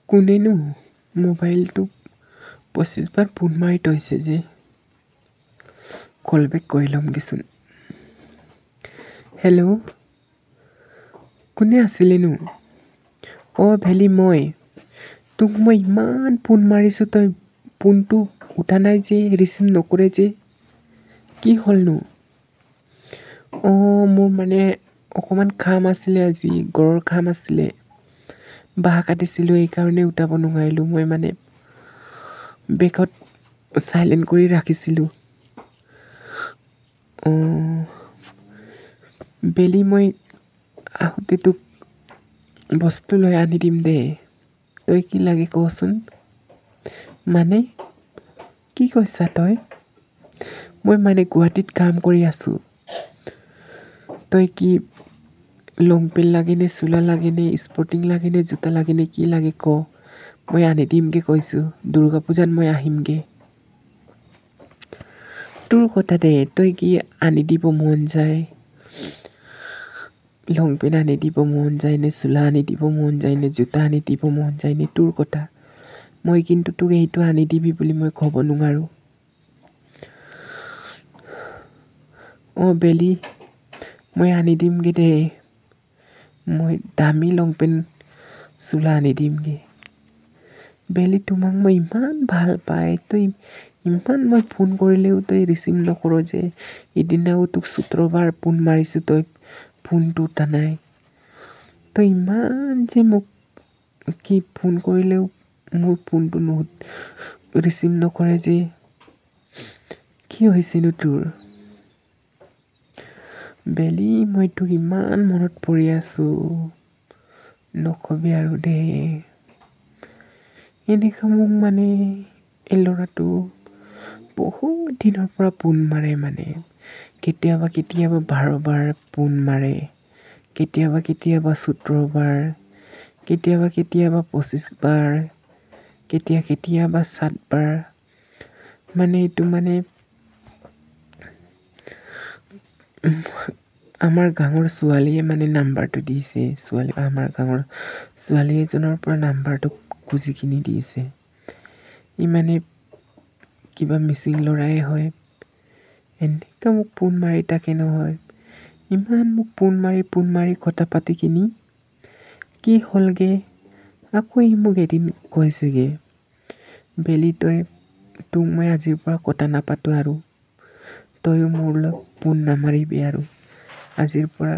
কোনেনো মোবাইলটো 25 বাৰ ফোন মাৰি থৈছে যে কল বেক কৰি ল'মগেচোন। হেল্ল', কোনে আছিলেনো? ভেলি মই তোক মই ইমান ফোন মাৰিছোঁ, তই ফোনটো উঠা নাই যে, ৰিচিভ নকৰে যে, কি হ'লনো? মোৰ মানে অকণমান কাম আছিলে, আজি গড়ৰ কাম আছিলে, বাঁহ কাটিছিলোঁ, এইকাৰণে উঠাব নোৱাৰিলোঁ। মই মানে বেগত চাইলেণ্ট কৰি ৰাখিছিলোঁ। বেলি মই আহোঁতে তোক বস্তু লৈ আনি দিম দে, তই কি লাগে কচোন। মানে কি কৈছা তই? মই মানে গুৱাহাটীত কাম কৰি আছোঁ। তই কি লং পেণ্ট লাগেনে, চোলা লাগেনে, স্পৰ্টিং লাগেনে, জোতা লাগেনে, কি লাগে ক, মই আনি দিমগৈ কৈছোঁ। দুৰ্গা পূজাত মই আহিমগৈ। তোৰ কথা দে, তই কি আনি দিব মন যায়, লং পেণ্ট আনি দিব মন যায় নে, চোলা আনি দিব মন যায় নে, জোতা আনি দিব মন যায় নে, তোৰ কথা। মই কিন্তু তোক এইটো আনি দিবি বুলি মই ক'ব নোৱাৰোঁ। বেলি মই আনি দিমগৈ দে, মই দামী লং পেণ্ট চোলা আনি দিমগৈ। বেলি তোমাক মই ইমান ভাল পাই, তই ইমান মই ফোন কৰিলেও তই ৰিচিভ নকৰ যে, সিদিনাও তোক 17 বাৰ ফোন মাৰিছোঁ, তই ফোনটো উঠা নাই। তই ইমান যে মোক কি ফোন কৰিলেও মোৰ ফোনটো ৰিচিভ নকৰে যে, কি হৈছেনো তোৰ? বেলি মই তোক ইমান মনত পৰি আছোঁ, নকবি আৰু দেই। এনেকুৱা মোক মানে এই ল'ৰাটো বহুত দিনৰ পৰা ফোন মাৰে, মানে কেতিয়াবা 12 বাৰ ফোন মাৰে, কেতিয়াবা 17 বাৰ, কেতিয়াবা 25 বাৰ, কেতিয়াবা 7 বাৰ। মানে এইটো মানে আমাৰ গাঁৱৰ ছোৱালীয়ে মানে নাম্বাৰটো দিছে, আমাৰ গাঁৱৰ ছোৱালী এজনৰ পৰা নাম্বাৰটো খুজি কিনি দিছে। ই মানে কিবা মিচিং ল'ৰাই হয়, এনেকুৱা মোক ফোন মাৰি থাকে নহয়। ইমান মোক ফোন মাৰি কথা পাতি কিনি কি হ'লগৈ, আকৌ ই মোক এদিন কৈছেগৈ, বেলি তোক মই আজিৰ পৰা কথা নাপাতোঁ আৰু তইও মোৰ লগত ফোন নামাৰিবি আৰু আজিৰ পৰা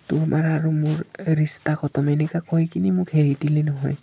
তোমাৰ আৰু মোৰ ৰিষ্টা খতম, এনেকুৱা কৈ কিনি মোক এৰি দিলে নহয়।